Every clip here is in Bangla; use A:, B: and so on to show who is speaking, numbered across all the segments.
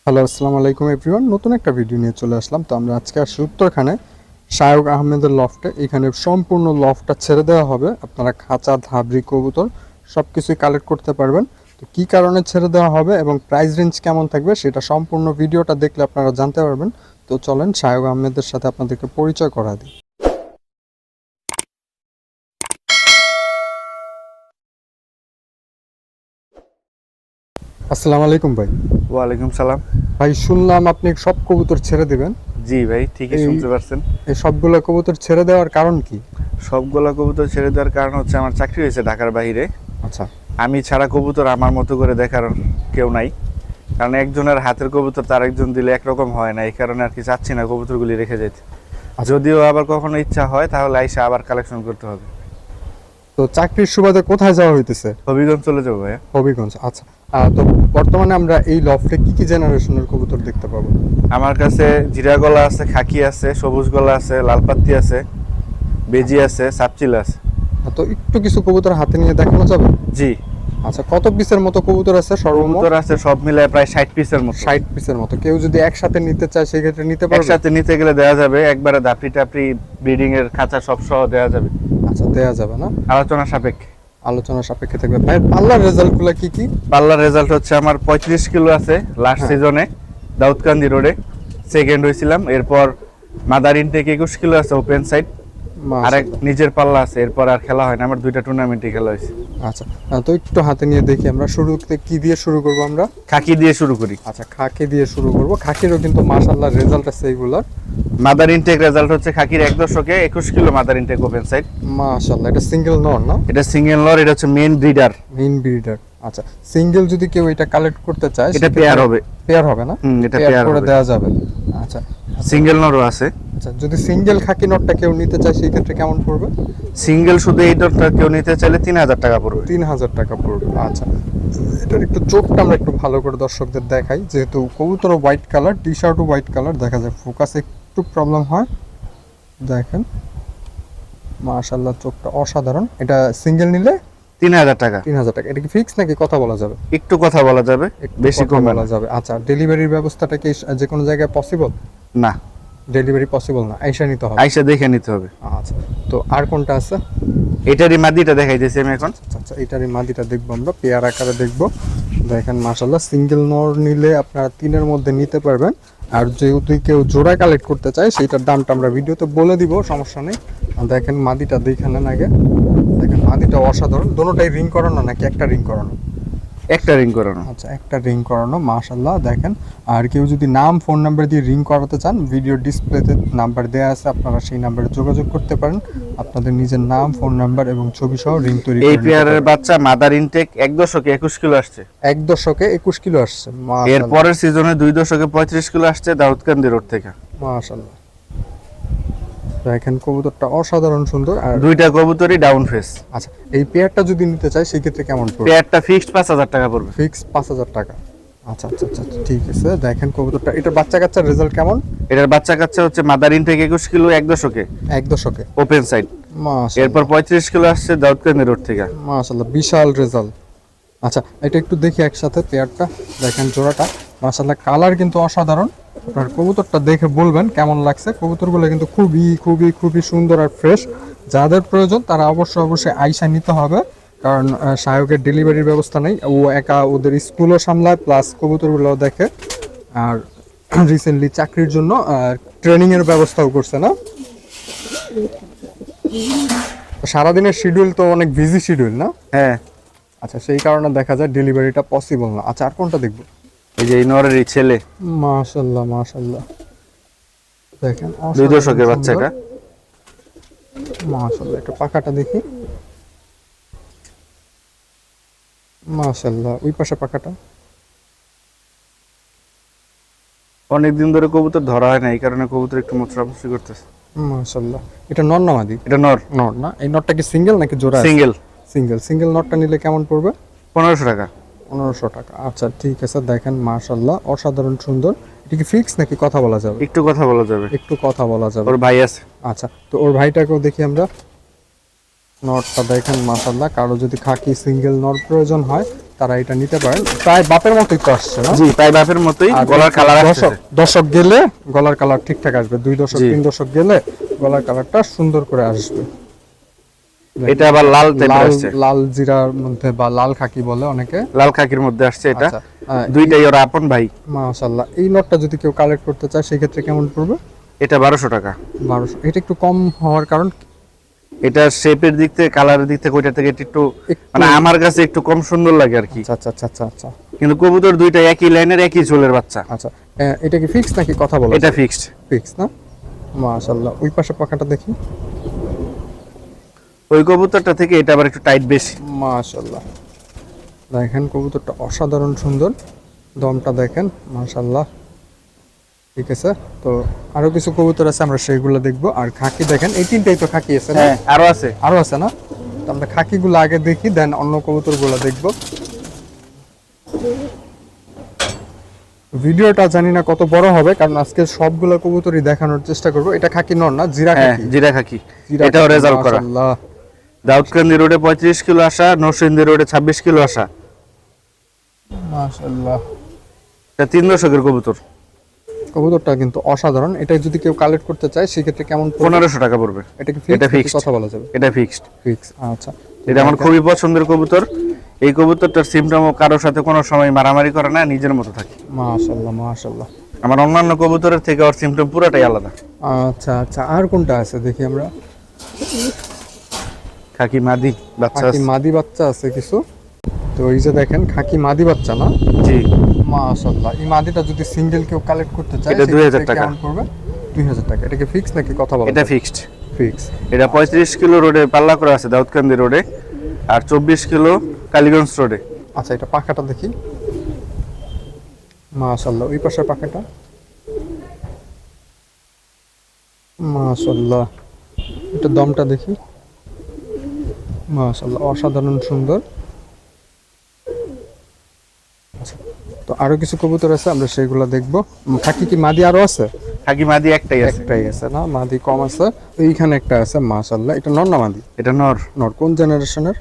A: হ্যালো, আসসালামু আলাইকুম এভরিওয়ান। নতুন একটা ভিডিও নিয়ে চলে আসলাম। তো আমরা আজকে আসছি উত্তরখানে শায়ক আহমেদের লফটে। এখানে সম্পূর্ণ লফটটা ছেড়ে দেওয়া হবে। আপনারা খাঁচা, ধাবরি, কবুতর সব কিছুই কালেক্ট করতে পারবেন। তো কী কারণে ছেড়ে দেওয়া হবে এবং প্রাইস রেঞ্জ কেমন থাকবে সেটা সম্পূর্ণ ভিডিওটা দেখলে আপনারা জানতে পারবেন। তো চলেন শায়ক আহমেদের সাথে আপনাদেরকে পরিচয় করা দিই। আসসালামু আলাইকুম ভাই।
B: ওয়ালাইকুম সালাম।
A: ভাই শুনলাম আপনি সব কবুতর ছেড়ে দেবেন।
B: জি ভাই, ঠিকই
A: এই
B: শুনতে পারছেন।
A: এই সবগুলো কবুতর ছেড়ে দেওয়ার কারণ কি?
B: সবগুলা কবুতর ছেড়ে দেওয়ার কারণ হচ্ছে আমার চাকরি হয়েছে ঢাকার বাইরে।
A: আচ্ছা
B: আমি ছাড়া কবুতর আমার মতো করে দেখার কেউ নাই, কারণ একজনের হাতের কবুতর তার একজন দিলে একরকম হয় না। এই কারণে আর কি চাচ্ছি না কবুতরগুলি রেখে যেতে। যদিও আবার কখনো ইচ্ছা হয় তাহলে আইসা আবার কালেকশন করতে হবে।
A: তো চাকরির সুবাদে কোথায় যাওয়া হইতেছে?
B: হবিগঞ্জ চলে যাবো ভাইয়া।
A: হবিগঞ্জ, আচ্ছা। তো বর্তমানে আমরা এই লফটে কি কি জেনারেশনের কবুতর দেখতে পাবো?
B: আমার কাছে জিরা গলা আছে, খাকি আছে, সবুজ গলা আছে, লালপাত্তি আছে, বেজি আছে, সাপচিল আছে।
A: তো একটু কিছু কবুতর হাতে নিয়ে দেখানো যাবে?
B: জি,
A: আচ্ছা, কত পিসের মতো কবুতর আছে সর্বমোট?
B: কবুতর আছে সব মিলায় প্রায় 60 পিসের মতো।
A: 60 পিসের মতো। কেউ যদি একসাথে নিতে চায় সেই ক্ষেত্রে নিতে পারবে?
B: একসাথে নিতে গেলে দেওয়া যাবে, একবারে দাপড়ি টাপড়ি ব্রিডিং এর খাঁচা সব সহ দেওয়া যাবে,
A: আচ্ছা, দেয়া যাবে না?
B: আলোচনা সাপেক্ষে।
A: আলোচনা সাপেক্ষে থাকবে। ভাইয়ের পাল্লার রেজাল্টগুলো কি কি?
B: পাল্লার রেজাল্ট হচ্ছে আমার 35 কিলো আছে লাস্ট
A: হ্যাঁ।
B: সিজনে দাউদকান্দি রোডে সেকেন্ড হয়েছিলাম। এরপর মাদার ইনটেক 21 কিলো আছে ওপেন সাইড, আর এক
A: মাশাআল্লাহ।
B: নিজের পাল্লা আছে। এরপর আর খেলা হয় না, আমার দুইটা টুর্নামেন্টে খেলা হয়েছে।
A: আচ্ছা, তো একটু হাতে নিয়ে দেখি। আমরা শুরুতে কি দিয়ে শুরু করব আমরা?
B: খাকি দিয়ে শুরু করি।
A: আচ্ছা, খাকি দিয়ে শুরু করব। খাকিরও কিন্তু মাশাআল্লাহ রেজাল্ট আছে এইগুলার।
B: মাদার ইনটেক রেজাল্ট হচ্ছে খাকির 1 দশকে 21 kilo mother intake open side.
A: মাশাআল্লাহ, এটা সিঙ্গেল নর না?
B: এটা সিঙ্গেল লর, এটা হচ্ছে মেন ব্রিডার।
A: Main breeder. আচ্ছা, সিঙ্গেল যদি কেউ এটা কালেক্ট করতে চায়
B: এটা পেয়ার হবে।
A: পেয়ার হবে না?
B: এটা
A: পেয়ার
B: পেয়ার
A: করে
B: হবে।
A: দেওয়া যাবে। আচ্ছা
B: সিঙ্গেল নরও আছে।
A: আচ্ছা, যদি সিঙ্গেল খাকি নটটা কেউ নিতে চায় সেই ক্ষেত্রে কেমন পড়বে?
B: সিঙ্গেল শুধু এই ডটটা কেউ নিতে চাইলে 3000 টাকা পড়বে।
A: 3000 টাকা পড়বে। আচ্ছা, এটার একটু চোখটা আমরা একটু ভালো করে দর্শকদের দেখাই, যেহেতু কবুতরও হোয়াইট কালার, টি শার্টও হোয়াইট কালার, দেখা যায় ফোকাসে একটু প্রবলেম হয়। দেখেন মাশাআল্লাহ, চোখটা অসাধারণ। এটা সিঙ্গেল নিলে
B: 3000 টাকা।
A: 3000 টাকা। এটা কি ফিক্স নাকি কথা বলা যাবে?
B: একটু কথা বলা যাবে,
A: একটু
B: বেশি
A: কথা
B: কমবে
A: বলা
B: না।
A: যাবে। আচ্ছা, ডেলিভারির ব্যবস্থাটা কি যে কোনো জায়গায় পসিবল?
B: না,
A: ডেলিভারি পসিবল না, আইসা নিতে হবে।
B: আইসা দেখে নিতে হবে।
A: আচ্ছা, তো আর কোনটা আছে?
B: এটারই মাদিটা দেখাইতেছি আমি এখন।
A: আচ্ছা আচ্ছা, এটারই মাদিটা দেখবো আমরা, পেয়ার আকারে দেখবো। দেখেন মাশাআল্লাহ, সিঙ্গেল নর নিলে আপনারা 3-এর মধ্যে নিতে পারবেন। আর যেহেতু কেউ জোড়া কালেক্ট করতে চায় সেটার দামটা আমরা ভিডিওতে বলে দিব, সমস্যা নেই। দেখেন মাদিটা দেখে নেন আগে। দেখেন মাদিটা অসাধারণ। দোনোটাই রিং করানো নাকি একটা রিং করানো?
B: একটা রিং করানো।
A: আচ্ছা, একটা রিং করানো। মাশাআল্লাহ দেখেন। আর কেউ যদি নাম ফোন নাম্বার দিয়ে রিং করাতে চান, ভিডিও ডিসপ্লেতে নাম্বার দেওয়া আছে, আপনারা সেই নাম্বারে যোগাযোগ করতে পারেন। আপনাদের নিজের নাম, ফোন নাম্বার এবং ছবি সহ রিং তৈরি করে
B: এই
A: নিতে
B: পেয়ারের
A: পারবেন।
B: বাচ্চা মাদার ইনটেক 1 দশকে 21 কিলো আসছে।
A: 1 দশকে 21 কিলো আসছে।
B: এর
A: মাশাআল্লাহ
B: পরের সিজনে 2 দশকে 35 কিলো আসছে দাউদকান্দি রোড থেকে।
A: মাশাআল্লাহ। দেখেন কবুতরটা অসাধারণ সুন্দর। আর
B: দুইটা কবুতরই ডাউন ফেস।
A: আচ্ছা, এই পেয়ারটা যদি নিতে চাই সেই ক্ষেত্রে কেমন পড়বে?
B: পেয়ারটা ফিক্সড 5000 টাকা পড়বে।
A: ফিক্স 5000 টাকা। আচ্ছা আচ্ছা আচ্ছা আচ্ছা, ঠিক আছে। দেখেন কবুতরটা, এটার বাচ্চা কাচ্চার রেজাল্ট কেমন?
B: এটার বাচ্চা কাচ্চা হচ্ছে মাদার ইনটেক 21 কিলো 1 দশকে
A: 1 দশকে।
B: Open side.
A: মাশাআল্লাহ
B: এরপর 35 কিলো আসছে দাউদকান্দি রোড থেকে।
A: মাশাআল্লাহ, বিশাল রেজাল্ট। আচ্ছা, এটা একটু দেখি একসাথে পেয়ারটা। দেখেন জোড়াটা মাশাআল্লাহ, কালার কিন্তু অসাধারণ। আপনার কবুতরটা দেখে বলবেন কেমন লাগছে। কবুতরগুলো কিন্তু খুবই খুবই খুবই সুন্দর আর ফ্রেশ। যাদের প্রয়োজন তারা অবশ্যই আইসা নিতে হবে, কারণ শায়কের ডেলিভারির ব্যবস্থা নেই। ও একা ওদের স্কুলও সামলায়, প্লাস কবুতরগুলোও দেখে। আর রিসেন্টলি চাকরির জন্য ট্রেনিংয়ের ব্যবস্থাও করছে না? সারাদিনের শিডিউল তো অনেক বিজি শিডিউল না?
B: হ্যাঁ,
A: আচ্ছা, সেই কারণে দেখা যায় ডেলিভারিটা পসিবল না। আচ্ছা, আর কোনটা দেখবো?
B: এই যে এই নরেরই ছেলে
A: মাশাআল্লাহ মাশাআল্লাহ, দেখেন
B: 2 দশকের বাচ্চাটা।
A: মাশাআল্লাহ, একটা পাখাটা দেখি। মাশাআল্লাহ, ওই পাশে পাখাটা।
B: অনেকদিন ধরে কবুতর ধরা হয় না, এই কারণে কবুতর একটু মুচড়ামুচড়ি করতেছে।
A: মাশাআল্লাহ, এটা নর না মাদি?
B: এটা নর।
A: নর না? এই নরটা কি সিঙ্গেল নাকি জোড়া?
B: সিঙ্গেল।
A: সিঙ্গেল নরটা নিলে কেমন পড়বে?
B: 1500 টাকা।
A: 1500 টাকা। আচ্ছা, ঠিক আছে। দেখেন মাশাআল্লাহ, অসাধারণ সুন্দর। এটা কি ফিক্স নাকি কথা বলা যাবে?
B: একটু কথা বলা যাবে।
A: একটু কথা বলা যাবে।
B: ওর ভাই আছে।
A: আচ্ছা, তো ওর ভাইটাকেও দেখি আমরা। নটটা দেখেন মাশাআল্লাহ, কারো যদি খাকি সিঙ্গেল নট প্রয়োজন হয় তারা এটা নিতে পারেন। প্রায় বাপের মতোই তো আসছে না?
B: জি প্রায় বাপের মতোই,
A: আর
B: গলার কালার আসছে।
A: দশক গেলে গলার কালার ঠিকঠাক আসবে, 2 দশক
B: জি।
A: 3 দশক গেলে গলার কালারটা সুন্দর করে আসবে।
B: এটা আবার লাল টাইপের
A: লাল
B: আসছে,
A: লাল জিরার মধ্যে বা লাল খাকি বলে অনেকে।
B: লাল খাকির মধ্যে আসছে এটা।
A: আচ্ছা,
B: দুইটাই ওর আপন ভাই।
A: মাশাআল্লাহ। এই নটটা যদি কেউ কালেক্ট করতে চায় সেই ক্ষেত্রে কেমন পড়বে?
B: এটা 1200 টাকা।
A: 1200। এটা একটু কম হওয়ার কারণ?
B: এটা শেপের দিক থেকে, কালারের দিক থেকে ওইটা থেকে একটু মানে আমার কাছে একটু কম সুন্দর লাগে আর কি।
A: আচ্ছা আচ্ছা আচ্ছা আচ্ছা
B: কিন্তু কবুতর দুইটা একই লাইনের, একই চুলের বাচ্চা।
A: আচ্ছা। এটা কি ফিক্স নাকি কথা বলা?
B: এটা ফিক্সড।
A: ফিক্স না? মাশাআল্লাহ। ওই পাশে পাখাটা দেখি।
B: ওই কবুতরটা থেকে এটা আবার একটু টাইট বেশি।
A: মাশাআল্লাহ। দেখেন কবুতরটা অসাধারণ সুন্দর, দমটা দেখেন মাশাআল্লাহ। ঠিক আছে, তো আরো কিছু কবুতর আছে, আমরা সেইগুলো দেখবো। আর খাকি দেখেন, এই তিনটাই তো খাকি আছে না?
B: হ্যাঁ আরো আছে।
A: আরো আছে না? তো আমরা খাকিগুলো আগে দেখি, দেন অন্য কবুতরগুলো দেখবো। ভিডিওটা জানি না কত বড় হবে, কারণ আজকে সবগুলো কবুতরই দেখানোর চেষ্টা করব। এটা খাকি নর না, জিরা
B: হ্যাঁ
A: খাকি?
B: জিরা খাকি।
A: জিরা
B: এটাও
A: খাকি,
B: রেজাল্ট করা।
A: মাশাআল্লাহ।
B: দাউদকান্দি রোডে 35 কিলো আসা, নরসিংদী রোডে 26 কিলো আসা।
A: মাশাআল্লাহ।
B: এটা 3 দশকের কবুতর।
A: কবুতরটা কিন্তু অসাধারণ। এটা যদি কেউ কালেক্ট করতে চায় সেক্ষেত্রে কেমন পড়বে?
B: 1500 টাকা পড়বে।
A: এটা কি
B: এটা
A: ফিক্স?
B: fixed।
A: কথা বলা যাবে?
B: এটা ফিক্সড।
A: ফিক্স। আচ্ছা।
B: এটা আমার খুবই পছন্দের কবুতর। এই কবুতরটার সিমটম কারোর সাথে কোনো সময় মারামারি করে না, নিজের মতো থাকে।
A: মাশাআল্লাহ মাশাআল্লাহ।
B: আমার অন্যান্য কবুতরের থেকে ওর সিমটম পুরোটাই আলাদা।
A: আচ্ছা আচ্ছা। আর কোনটা আছে দেখি আমরা।
B: খাকি মাদি বাচ্চা
A: খাকি
B: আছে।
A: মাদি বাচ্চা আছে কিছু। তো এই যে দেখেন খাকি মাদি বাচ্চা না?
B: জি
A: মাশাআল্লাহ। এই মাদিটা যদি সিঙ্গেল কেউ কালেক্ট করতে চায়
B: এটা 2000 টাকা।
A: কেমন পড়বে? 2000 টাকা। এটা কি ফিক্স নাকি কথা বলা?
B: এটা ফিক্সড।
A: ফিক্স।
B: এটা 35 কিলো রোডে পাল্লা করা আছে দাউদকান্দি রোডে, আর 24 কিলো কালীগঞ্জ রোডে।
A: আচ্ছা, এটা পাখাটা দেখি। মাশাআল্লাহ। ওই পাশের পাখাটা মাশাআল্লাহ। এটা দমটা দেখি। মাশাআল্লাহ, অসাধারণ সুন্দর। আচ্ছা, তো আরো কিছু কবুতর আছে, আমরা সেগুলো দেখবো। খাকি কি মাদি আরো আছে?
B: খাকি মাদি একটাই আছে।
A: একটাই আছে না? মাদি কম আছে। এইখানে একটা আছে মাশাআল্লাহ। এটা নর না মাদি?
B: এটা নর।
A: নর। কোন জেনারেশনের?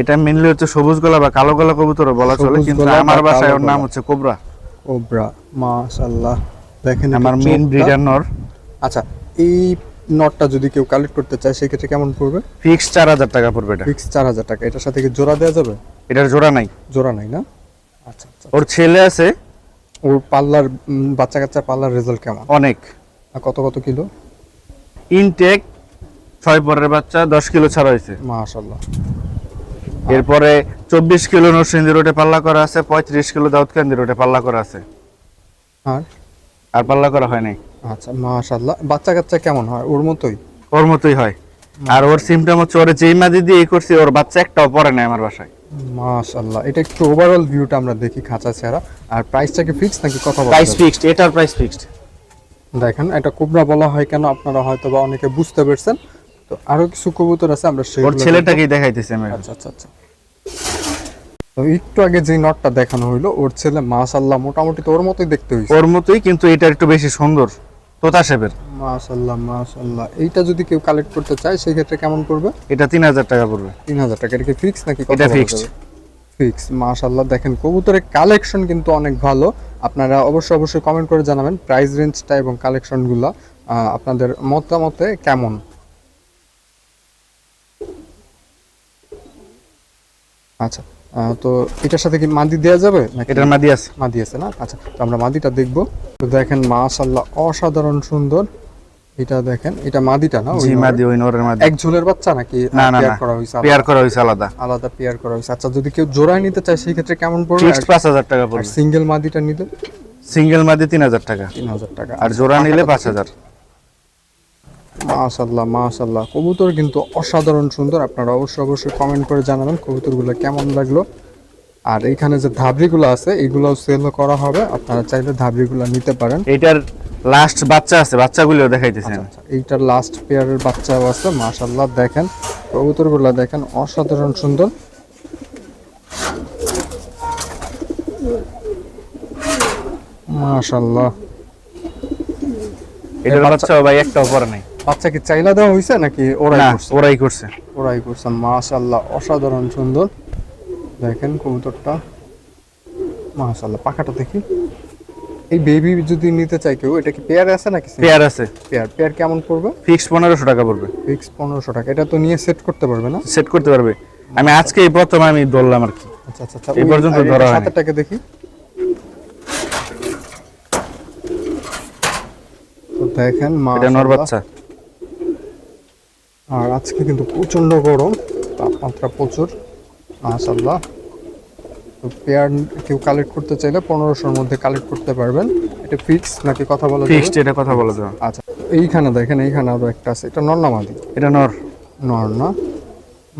B: এটা মেনলি হচ্ছে সবুজ গলা বা কালো গলা কবুতর বলা চলে,
A: সবুজ
B: কিন্তু
A: গলা বা
B: আমার বাসায়
A: কালো
B: ওর নাম
A: গলা।
B: হচ্ছে কোবরা।
A: কোবরা। মাশাআল্লাহ। দেখেন
B: আমার
A: এটা
B: মেন
A: চোখটা।
B: ব্রিডার নর।
A: আচ্ছা, এই নটটা যদি কেউ কালেক্ট করতে চায় সেক্ষেত্রে কেমন পড়বে?
B: ফিক্স 4000 টাকা পড়বে এটা।
A: ফিক্স 4000 টাকা। এটার সাথে কি জোড়া দেওয়া যাবে?
B: এটার জোড়া নাই।
A: জোড়া নাই না? আচ্ছা আচ্ছা।
B: ওর ছেলে আছে
A: ওর পাল্লার বাচ্চা কাচ্চা পাল্লার রেজাল্ট কেমন?
B: অনেক।
A: আর কত কত কিলো?
B: ইনটেক 6 পরের বাচ্চা 10 কিলো ছাড়া হয়েছে।
A: মাশাআল্লাহ।
B: এরপরে 24 কিলো নরসিংদী রোডে পাল্লা করা আছে, 35 কিলো দাউদকান্দি রোডে পাল্লা করা আছে।
A: আর
B: আর পাল্লা করা হয় নাই।
A: আচ্ছা, মাশাআল্লাহ। বাচ্চা কাচ্চা কেমন হয়? ওর মতোই?
B: ওর মতোই হয়। আর ওর সিমটম হচ্ছে ওর যেই মাদি দিয়ে এই করছি, ওর বাচ্চা একটাও পরে নাই আমার বাসায়।
A: মাশাআল্লাহ। এটা একটু ওভারঅল ভিউটা আমরা দেখি খাঁচা ছাড়া। আর প্রাইসটা কি ফিক্স নাকি কথা বলা
B: প্রাইস
A: যাবে?
B: ফিক্সড। এটার প্রাইস ফিক্সড।
A: দেখেন, এটা কোবরা বলা হয় কেন আপনারা হয়তো বা অনেকে বুঝতে পারছেন। তো আরো কিছু কবুতর আছে, আমরা
B: ওর
A: সেগুলো
B: ছেলেটাকেই দেখাইতেছি আমি।
A: আচ্ছা আচ্ছা আচ্ছা। তো একটু আগে যে নটটা দেখানো হইলো, ওর ছেলে মাশাআল্লাহ মোটামুটি তো ওর মতোই দেখতে হইছে।
B: ওর মতোই, কিন্তু এটা একটু বেশি সুন্দর, তোতা শেপের।
A: মাশাআল্লাহ মাশাআল্লাহ। এইটা যদি কেউ কালেক্ট করতে চায় সেই ক্ষেত্রে কেমন পড়বে?
B: এটা 3000 টাকা পড়বে।
A: 3000 টাকা। এটা কি ফিক্স নাকি
B: এটা fixed।
A: ফিক্স। মাশাআল্লাহ। দেখেন কবুতরের কালেকশন কিন্তু অনেক ভালো। আপনারা অবশ্যই কমেন্ট করে জানাবেন প্রাইস রেঞ্জটা এবং কালেকশনগুলো আপনাদের মতামতে কেমন। আচ্ছা, তো এটার সাথে কি মাদি দেওয়া যাবে নাকি?
B: এটার মাদি আছে।
A: মাদি আছে না? আচ্ছা, তো আমরা মাদিটা দেখবো। তো দেখেন মাশাআল্লাহ, অসাধারণ সুন্দর। এটা দেখেন, এটা মাদিটা না? ওই
B: জি
A: নরের?
B: মাদি, ওই নরের মাদি।
A: এক ঝোলের বাচ্চা নাকি
B: না না
A: পেয়ার
B: না,
A: করা হয়েছে?
B: পেয়ার করা হয়েছে আলাদা।
A: আলাদা পেয়ার করা হয়েছে। আচ্ছা, যদি কেউ জোড়ায় নিতে চায় সেই ক্ষেত্রে কেমন পড়বে?
B: ফিক্সড 5000 টাকা
A: আর
B: পড়বে।
A: সিঙ্গেল মাদিটা নিলে?
B: সিঙ্গেল মাদি 3000 টাকা।
A: 3000 টাকা।
B: আর জোড়া নিলে 5000।
A: মাশাআল্লাহ মাশাআল্লাহ। কবুতর কিন্তু অসাধারণ সুন্দর। আপনারা অবশ্যই কমেন্ট করে জানাবেন কবুতরগুলো কেমন লাগলো। আর এইখানে যে ধাবড়িগুলো আছে এগুলোও সেল করা হবে, আপনারা চাইলে ধাবড়িগুলো নিতে পারেন।
B: এটার লাস্ট বাচ্চা আছে, বাচ্চাগুলো দেখাইতেছি আমি।
A: আচ্ছা, এইটার লাস্ট পেয়ারের বাচ্চাও আছে। মাশাআল্লাহ। দেখেন কবুতরগুলো দেখেন অসাধারণ সুন্দর। মাশাআল্লাহ।
B: এটার বাচ্চা ভাই একটাও পরে নাই।
A: বাচ্চা কি চাইলা দেওয়া হয়েছে নাকি ওরাই
B: না,
A: করছে?
B: ওরাই করছে।
A: ওরাই করছে। মাশাআল্লাহ, অসাধারণ সুন্দর। দেখেন কবুতরটা, মাশাআল্লাহ। পাখাটা দেখি। এই বেবি যদি নিতে চাই কেউ, এটা কি পেয়ার আছে নাকি?
B: পেয়ার আছে।
A: পেয়ার। পেয়ার কেমন পড়বে?
B: ফিক্স 1500 টাকা পড়বে।
A: ফিক্স 1500 টাকা। এটা তো নিয়ে সেট করতে পারবে না?
B: সেট করতে পারবে। আমি আজকে এই প্রথম আমি ধরলাম আর কি।
A: আচ্ছা আচ্ছা।
B: এই পর্যন্ত ধরা হয়নি।
A: সাতটাকে দেখি। তো দেখেন
B: এটা নর
A: মাশাআল্লাহ।
B: বাচ্চা।
A: আর আজকে কিন্তু প্রচন্ড গরম, তাপমাত্রা প্রচুর, মাশাআল্লাহ। তো পেয়ার কেউ কালেক্ট করতে চাইলে 1500-র মধ্যে কালেক্ট করতে পারবেন। এটা ফিক্স নাকি কথা বলা যাবে?
B: ফিক্সড, এটা কথা বলা যাবে।
A: আচ্ছা, এইখানে দেখেন, এইখানে আরো একটা আছে। এটা নর না মাদি?
B: এটা নর।
A: নর না,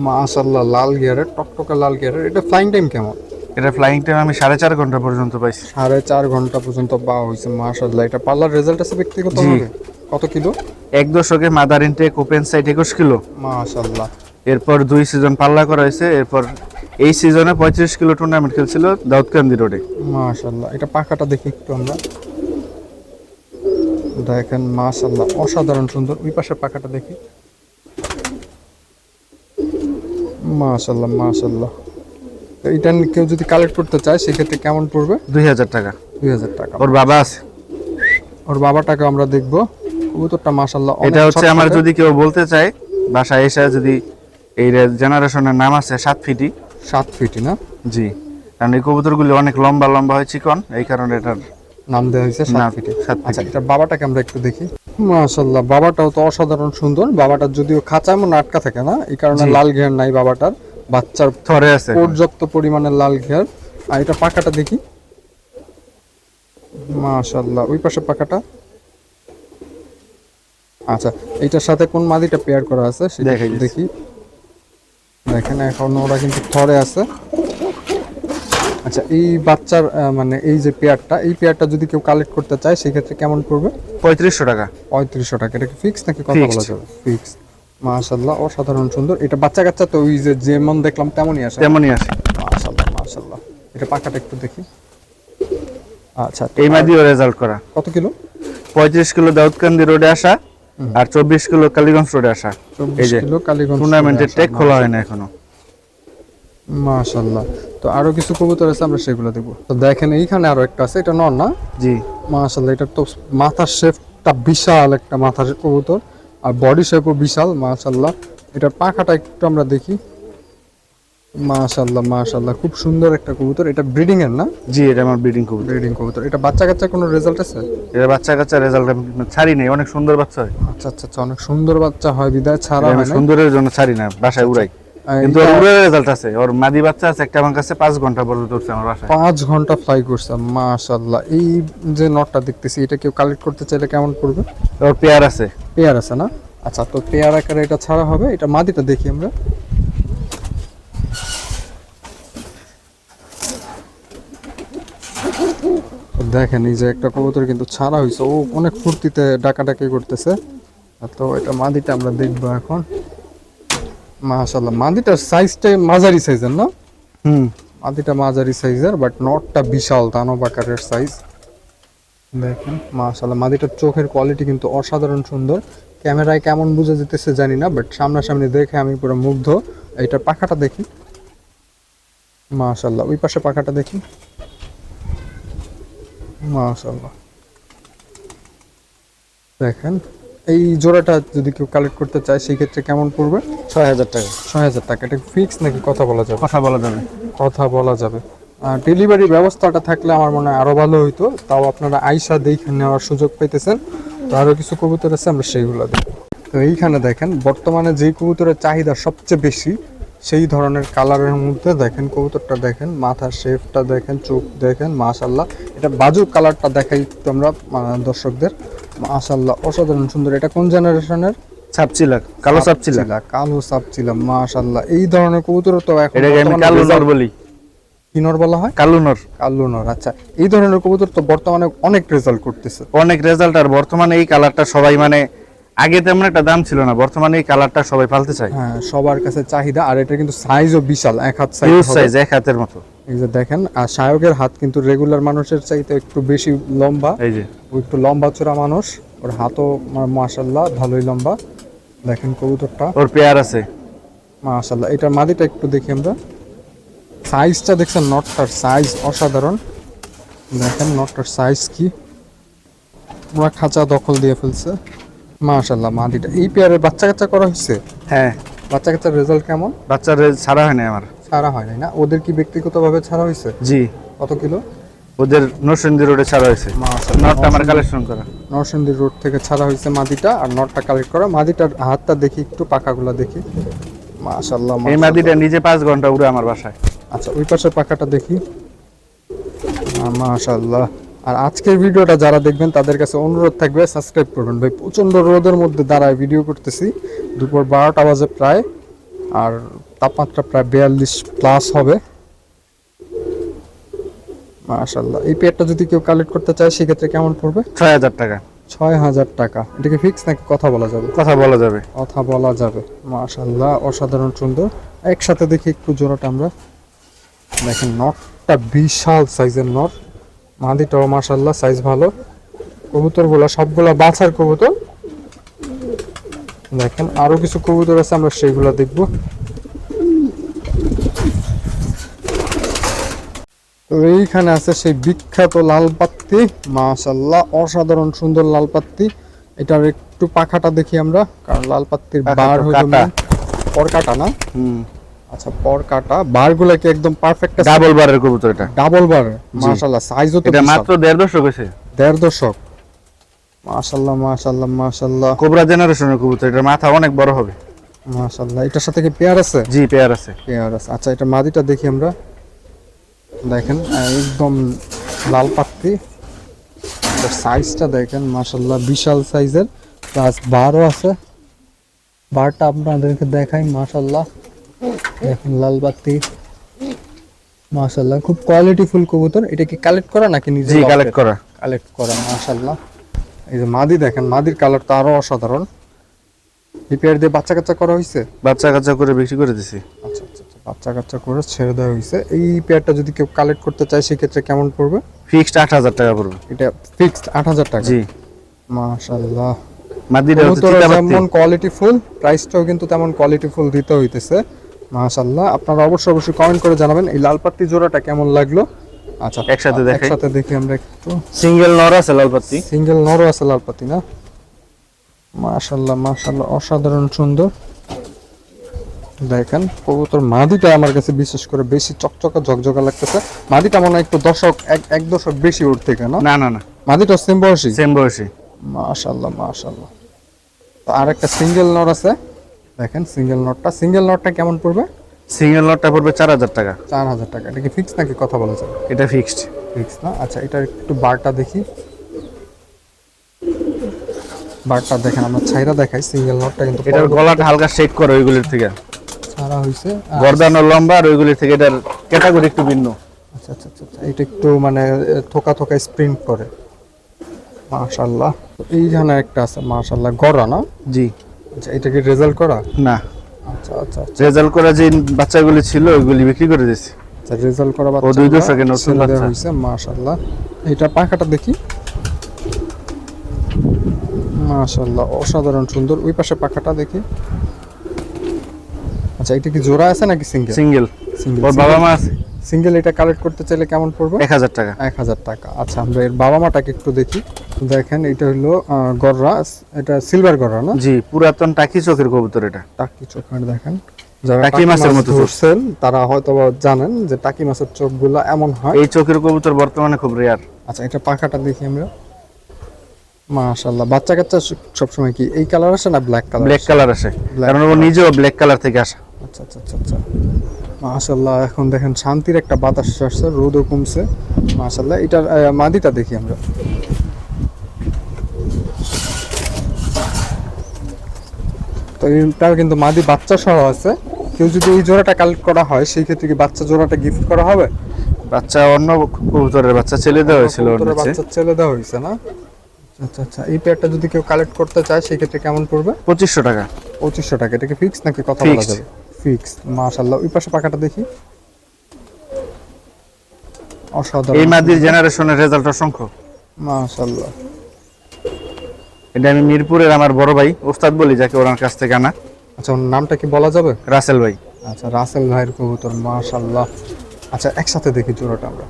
A: মাশাআল্লাহ। লাল গিয়ারের, টকটকে লাল গিয়ারের। এটা ফ্লাইং টাইম কেমন?
B: এটা ফ্লাইং টাইম আমি 4.5 ঘন্টা পর্যন্ত পাইছি।
A: 4.5 ঘন্টা পর্যন্ত পাওয়া হয়েছে, মাশাআল্লাহ। এটা পার্লার রেজাল্ট আছে ব্যক্তিগত ভাবে? কত কিলো?
B: এক দশকে mother intake open side 21 kilo.
A: মাশাআল্লাহ।
B: এরপর 2 সিজন পাল্লা করা হয়েছে। এরপর এই সিজনে 35 কিলো টুর্নামেন্ট খেলছিল দাউদকান্দি রোডে।
A: মাশাআল্লাহ। এটা পাখাটা দেখি একটু আমরা। দেখেন মাশাআল্লাহ, অসাধারণ সুন্দর। ওই পাশের পাখাটা দেখি। মাশাআল্লাহ মাশাআল্লাহ। তো এটা কেউ যদি কালেক্ট করতে চায় সেক্ষেত্রে কেমন পড়বে?
B: 2000 টাকা।
A: 2000 টাকা।
B: ওর বাবা আছে।
A: ওর বাবাটাকে আমরা দেখবো। কবুতরটা মাশাআল্লাহ অনেক
B: এটা হচ্ছে আমার,
A: ছটফটে।
B: যদি কেউ বলতে চায় বাসায় এসে, যদি এই জেনারেশনের নাম আছে 7 ফিটি।
A: 7 ফিটই না?
B: জি, কারণ এই কবুতরগুলি অনেক লম্বা লম্বা হয়, চিকন, এই কারণে এটার
A: নাম দেওয়া হয়েছে 7
B: নাম
A: ফিটে।
B: 7
A: আচ্ছা,
B: ফিটি।
A: এটা বাবাটাকে আমরা একটু দেখি। মাশাআল্লাহ, বাবাটাও তো অসাধারণ সুন্দর। বাবাটার যদিও খাঁচা এমন আটকা থাকে না, এই কারণে
B: জি।
A: লাল ঘের নাই বাবাটার। বাচ্চার
B: থরে আছে।
A: পর্যাপ্ত পরিমাণে লাল ঘের। আর এটা পাখাটা দেখি। মাশাআল্লাহ। ওই পাশে পাখাটা। আচ্ছা, এইটার সাথে কোন মাদিটা পেয়ার করা আছে সেটা
B: দেখাই
A: একটু
B: দিচ্ছি।
A: দেখি। দেখেন এখন ওরা কিন্তু থরে আছে। আচ্ছা, এই বাচ্চার মানে এই যে পেয়ারটা, এই পেয়ারটা যদি কেউ কালেক্ট করতে চায় সেক্ষেত্রে কেমন পড়বে?
B: 3500 টাকা।
A: 3500 টাকা। এটা কি ফিক্স নাকি কথা বলা
B: Fixed.
A: যাবে? ফিক্স। মাশাআল্লাহ, অসাধারণ সুন্দর। এটা বাচ্চা কাচ্চা তো ওই যে যেমন দেখলাম তেমনই আসে।
B: তেমনই আছে।
A: মাশাআল্লাহ মাশাআল্লাহ। এটা পাখাটা একটু দেখি। আচ্ছা, তো
B: এই
A: আর
B: মাদিও রেজাল্ট করা।
A: কত কিলো?
B: 35 কিলো দাউদকান্দি রোডে আসা, আর 24 কিলো কালীগঞ্জ রোডে আসা। এই
A: 24
B: যে
A: কিলো কালীগঞ্জ
B: টুর্নামেন্টের
A: রোডে
B: টেক
A: আসা।
B: খোলা হয় না এখনো।
A: মাশাআল্লাহ। তো আরো কিছু কবুতর আছে, আমরা সেগুলো দেখবো। তো দেখেন এইখানে আরো একটা আছে, এটা নর না?
B: জি।
A: মাশাআল্লাহ, এটা তো মাথার শেপটা বিশাল একটা মাথার কবুতর, আর বডি শেপও বিশাল, মাশাআল্লাহ। এটার পাখাটা একটু আমরা দেখি। মাশাআল্লাহ মাশাআল্লাহ, খুব সুন্দর একটা কবুতর। এটা ব্রিডিং এর না?
B: জি, এটা আমার ব্রিডিং কবুতর।
A: ব্রিডিং কবুতর। এটা বাচ্চা কাচ্চা কোনো রেজাল্ট আছে?
B: এটা বাচ্চা কাচ্চা রেজাল্ট ছাড়ি নেই, অনেক সুন্দর বাচ্চা হয়।
A: আচ্ছা আচ্ছা আচ্ছা, অনেক সুন্দর বাচ্চা হয় বিদায় ছাড়া
B: এটা আমি
A: হয় না।
B: সুন্দরের জন্য ছাড়ি না, বাসায় উড়াই। কিন্তু ওর উড়ার রেজাল্ট আছে। ওর মাদি বাচ্চা আছে একটা আমার কাছে, 5 ঘন্টা পর্যন্ত উঠছে আমার বাসায়।
A: 5 ঘন্টা ফ্লাই করছে, মাশাআল্লাহ। এই যে নটটা দেখতেছি, এটা কেউ কালেক্ট করতে চাইলে কেমন পড়বে?
B: ওর পেয়ার আছে।
A: পেয়ার আছে না? আচ্ছা, তো পেয়ার আকারে এটা ছাড়া হবে। এটা মাদিটা দেখি আমরা। তো দেখেন এই যে একটা কবুতর কিন্তু ছাড়া হয়েছে, ও অনেক ফুর্তিতে ডাকাডাকি করতেছে। তো এটা মাদিটা আমরা দেখবো এখন। মাশাআল্লাহ, মাদিটার সাইজটা মাঝারি সাইজের না?
B: হুম।
A: মাদিটা মাঝারি সাইজের, বাট নটটা বিশাল দানব আকারের সাইজ। দেখেন মাশাআল্লাহ, মাদিটার চোখের কোয়ালিটি কিন্তু অসাধারণ সুন্দর। ক্যামেরায় কেমন বোঝা যেতেছে জানি না, বাট সামনাসামনি দেখে আমি পুরো মুগ্ধ। এইটার পাখাটা দেখি। মাশাআল্লাহ। ওই পাশে পাখাটা দেখি। মাশাআল্লাহ। দেখেন এই জোড়াটা যদি কেউ কালেক্ট করতে চায় সেই ক্ষেত্রে কেমন পড়বে?
B: 6000 টাকা।
A: 6000 টাকা। এটা ফিক্স নাকি কথা বলা যাবে?
B: কথা বলা যাবে।
A: কথা বলা যাবে। ডেলিভারি ব্যবস্থাটা থাকলে আমার মনে হয় আরো ভালো হইতো। তাও আপনারা আইসা দেখে নেওয়ার সুযোগ পাইতেছেন। তো আরো কিছু কবুতর আছে, আমরা সেইগুলো দেখব। তো এইখানে দেখেন বর্তমানে যেই কবুতরের চাহিদা সবচেয়ে বেশি, সেই ধরনের কালারের মধ্যে দেখেন কবুতরটা, দেখেন মাথার শেপটা দেখেন, চোখ দেখেন, মাশাআল্লাহ। এটা বাজু কালারটা দেখাই একটু আমরা দর্শকদের। মাশাআল্লাহ, অসাধারণ সুন্দর। এটা কোন জেনারেশনের?
B: ছাপচিলা, কালো ছাপচিলা।
A: কালো ছাপচিলা, মাশাআল্লাহ। এই ধরনের কবুতর তো এখন
B: এটাকে আমি
A: বর্তমানে
B: কালো নর
A: result-
B: বলি।
A: কি নর বলা হয়?
B: কালো নর।
A: কালো নর। আচ্ছা, এই ধরনের কবুতর তো বর্তমানে অনেক রেজাল্ট করতেছে।
B: অনেক রেজাল্ট। আর বর্তমানে এই কালারটা সবাই, মানে আগে তেমন একটা দাম ছিল না, বর্তমানে এই কালারটা সবাই পালতে চায়।
A: হ্যাঁ, সবার কাছে চাহিদা। আর এটা কিন্তু সাইজও বিশাল, এক হাত সাইজ
B: হিউজ
A: হবে।
B: সাইজ, এক হাতের মতো।
A: এই যে দেখেন, আর শায়কের হাত কিন্তু রেগুলার মানুষের চাইতে একটু বেশি লম্বা।
B: এই যে
A: ও একটু লম্বা চোরা মানুষ, ওর হাতও মাশাআল্লাহ ভালোই লম্বা। দেখেন কবুতরটা,
B: ওর পেয়ার আছে।
A: মাশাআল্লাহ। এটার মাদিটা একটু দেখি আমরা। সাইজটা দেখছেন, নটটার সাইজ অসাধারণ। দেখেন নটটার সাইজ কি, পুরো খাঁচা দখল দিয়ে ফেলছে। মাশাআল্লাহ মাদিটা এই পেয়ারের বাচ্চা কাচ্চা করা হয়েছে?
B: হ্যাঁ,
A: বাচ্চা কাচ্চার রেজাল্ট কেমন?
B: বাচ্চার ছাড়া হয় না আমার।
A: ছাড়া হয় নাই না? ওদের কি ব্যক্তিগতভাবে ছাড়া হয়েছে?
B: জি,
A: কত কিলো?
B: ওদের নরসিংদী রোডে ছাড়া হয়েছে।
A: মাশাআল্লাহ,
B: নটটা আমার কালেকশন করা।
A: নরসিংদী রোড থেকে ছাড়া হয়েছে মাদিটা, আর নটটা কালেক্ট করা। মাদিটার হাতটা দেখি একটু, পাখাগুলো দেখি। মাশাআল্লাহ
B: এই মাদিটা নিজে 5 ঘন্টা উড়ে আমার বাসায়।
A: আচ্ছা, ওই পাশের পাখাটা দেখি। মাশাআল্লাহ। আর আজকের ভিডিওটা যারা দেখবেন তাদের কাছে অনুরোধ থাকবে সাবস্ক্রাইব করবেন ভাই। প্রচন্ড রোদের মধ্যে দাঁড়ায় ভিডিও করতেছি, দুপুর 12টা বাজে প্রায়, আর তাপমাত্রা প্রায় 42 প্লাস হবে। মাশাআল্লাহ। এই পেয়ারটা যদি কেউ কালেক্ট করতে চায় সেক্ষেত্রে কেমন পড়বে?
B: 6000 টাকা।
A: 6000 টাকা। এটাকে ফিক্স নাকি কথা বলা যাবে?
B: কথা বলা যাবে।
A: কথা বলা যাবে। মাশাআল্লাহ, অসাধারণ সুন্দর। একসাথে দেখি একটু জোড়াটা আমরা। দেখেন নটটা বিশাল সাইজের নট, মাদিটাও মাশাআল্লাহ সাইজ ভালো। কবুতরগুলো সবগুলা বাছার কবুতর। দেখেন আরো কিছু কবুতর আছে, আমরা সেইগুলো দেখব। তো এইখানে আছে সেই বিখ্যাত লাল পাত্তি। মাশাআল্লাহ, অসাধারণ সুন্দর লাল পাত্তি। এটার একটু পাখাটা দেখি আমরা, কারণ লাল পাত্তির
B: পাখা
A: বার
B: তো
A: হয়ে
B: কাটা।
A: পর কাটা না? আচ্ছা, পর কাটা। বারগুলা কি একদম পারফেক্ট আছে?
B: ডাবল বারের কবুতর এটা।
A: ডাবল বার। মাশাআল্লাহ, সাইজও তো
B: এটা
A: বিশাল।
B: মাত্র 1.5 দশক হয়েছে।
A: 1.5 দশক। মাশাআল্লাহ মাশাআল্লাহ মাশাআল্লাহ
B: কোবরা জেনারেশনের কবুতর, এটার মাথা অনেক বড় হবে।
A: মাশাআল্লাহ। এটার সাথে কি পেয়ার আছে?
B: জি, পেয়ার আছে।
A: পেয়ার আছে। আচ্ছা, এটা মাদিটা দেখি আমরা। দেখেন একদম লাল পাত্তি। এটার সাইজটা দেখেন মাশাআল্লাহ, বিশাল সাইজের, প্লাস বারও আছে। বারটা আপনাদেরকে দেখাই। মাশাআল্লাহ, দেখেন লাল পাত্তি। মাশাআল্লাহ, খুব কোয়ালিটিফুল কবুতর। এটা কি কালেক্ট করা নাকি নিজে?
B: জি, কালেক্ট করা।
A: কালেক্ট করা। মাশাআল্লাহ। এই যে মাদি দেখেন, মাদির কালার তো আরো অসাধারণ। এই পেয়ার দিয়ে বাচ্চা কাচ্চা করা হয়েছে?
B: বাচ্চা কাচ্চা করে বিক্রি করে দিছি।
A: আচ্ছা আচ্ছা আচ্ছা, বাচ্চা কাচ্চা করে ছেড়ে দেওয়া হয়েছে। এই পেয়ারটা যদি কেউ কালেক্ট করতে চায় সেক্ষেত্রে কেমন পড়বে?
B: ফিক্সড 8000 টাকা পড়বে।
A: এটা ফিক্সড 8000 টাকা?
B: জি।
A: মাশাআল্লাহ।
B: মাদিটা হচ্ছে
A: কবুতর
B: চিতাবাতি।
A: যেমন কোয়ালিটিফুল, প্রাইসটাও কিন্তু তেমন কোয়ালিটিফুল দিতে হইতেছে। মাশাআল্লাহ। আপনারা অবশ্যই অবশ্যই কমেন্ট করে জানাবেন এই লাল পাত্তি জোড়াটা কেমন লাগলো। আচ্ছা,
B: একসাথে দেখাই।
A: একসাথে দেখি আমরা একটু।
B: সিঙ্গেল নর আছে লালপাত্তি।
A: সিঙ্গেল নরও আছে লাল পাত্তি না? মাশাআল্লাহ মাশাআল্লাহ, অসাধারণ সুন্দর। দেখেন কবুতর মাদিটা আমার কাছে বিশেষ করে বেশি চকচকা ঝকঝকা লাগতেছে। মাদিটা মনে হয় একটু দশক, এক দশক বেশি ওর থেকে না?
B: না না না,
A: মাদিটা সেম বয়সী?
B: সেম বয়সী।
A: মাশাআল্লাহ মাশাআল্লাহ। তো আর একটা সিঙ্গেল নর আছে। দেখেন সিঙ্গেল নটটা কেমন পড়বে?
B: সিঙ্গেল নটটা পড়বে 4000 টাকা।
A: 4000 টাকা। এটা কি ফিক্স নাকি কথা বলা যায়?
B: এটা ফিক্সড।
A: ফিক্স না? আচ্ছা, এটার একটু বারটা দেখি। বারটা দেখেন, আমরা ছাইরা দেখাই। সিঙ্গেল নটটা কিন্তু
B: এটার গলাটা হালকা শেক করে ওইগুলির থেকে।
A: ছাড়া হয়েছে।
B: গর্দান ও লম্বা আর ওইগুলির থেকে এটার ক্যাটাগরি একটু ভিন্ন।
A: আচ্ছা আচ্ছা আচ্ছা আচ্ছা, এটা একটু মানে থোকা থোকা স্প্রিন্ট করে। মাশাআল্লাহ। এইখানে একটা আছে মাশাআল্লাহ, গড়া না?
B: জি।
A: আচ্ছা, এটা কি রেজাল্ট করা?
B: না,
A: আচ্ছা আচ্ছা আচ্ছা
B: রেজাল্ট করা যে বাচ্চাগুলি ছিল ওইগুলি বিক্রি করে দিয়েছি।
A: আচ্ছা, রেজাল্ট করা বাচ্চা।
B: 2 দশকের নতুন বাচ্চা।
A: হইছে মাশাআল্লাহ। এটা পাখাটা দেখি। মাশাআল্লাহ, অসাধারণ সুন্দর। ওই পাশে পাখাটা দেখি। আচ্ছা, এটা কি জোড়া আছে নাকি সিঙ্গেল?
B: সিঙ্গেল।
A: সিঙ্গেল।
B: ওর বাবা মা আছে।
A: সিঙ্গেল এটা কালেক্ট করতে চাইলে কেমন পড়বে?
B: 1000 টাকা।
A: 1000 টাকা। আচ্ছা, আমরা এর বাবা মাটাকে একটু দেখি। দেখেন এটা হলো গররা, এটা সিলভার গররা না?
B: জি, পুরাতন টাকি চোখের কবুতর এটা।
A: টাকি চোখের দেখেন। যারা
B: টাকি মাছের মতো চোখ।
A: ধরছেন তারা হয়তো জানেন যে টাকি মাছের চোখগুলো এমন হয়।
B: এই চোখের কবুতর বর্তমানে খুব রেয়ার।
A: আচ্ছা, এটা পাখাটা দেখি আমরা। মাশাআল্লাহ। বাচ্চা কাচ্চা সবসময় কি এই কালার আসে না ব্ল্যাক কালার?
B: ব্ল্যাক কালার আসে,
A: Black
B: কারণ ও নিজেও ব্ল্যাক কালার থেকে আসা।
A: আচ্ছা আচ্ছা আচ্ছা আচ্ছা। মাশাআল্লাহ, এখন দেখেন শান্তির একটা বাতাস আসছে, রোদও কমছে। মাশাআল্লাহ। এটার মাদিটা দেখি আমরা। তো এটাও কিন্তু মাদি বাচ্চা সহ আছে। কেউ যদি এই জোড়াটা কালেক্ট করা হয় সেই ক্ষেত্রে কি বাচ্চা জোড়াটা গিফট করা হবে?
B: বাচ্চা অন্য কবুতরের বাচ্চা ছেলে দেওয়া হয়েছিল ওর
A: কবুতরের
B: নিচে।
A: বাচ্চা ছেলে দেওয়া হয়েছে না? আচ্ছা আচ্ছা। এই পেয়ারটা যদি কেউ কালেক্ট করতে চায় সেই ক্ষেত্রে কেমন পড়বে?
B: 2500 টাকা।
A: 2500 টাকা। এটা কি ফিক্স নাকি কথা বলা
B: Fixed.
A: যাবে? ফিক্স। মাশাআল্লাহ। ওই পাশে পাখাটা দেখি। অসাধারণ।
B: এই মাদির জেনারেশনের রেজাল্ট অসংখ্য।
A: মাশাআল্লাহ।
B: এটা আমি মিরপুরের আমার বড় ভাই ওস্তাদ বলি যাকে, ওনার কাছ থেকে আনা।
A: আচ্ছা, ওর নামটা কি বলা যাবে?
B: রাসেল ভাই।
A: আচ্ছা, রাসেল ভাইয়ের কবুতর। মাশাআল্লাহ, আচ্ছা একসাথে দেখি জোড়াটা আমরা।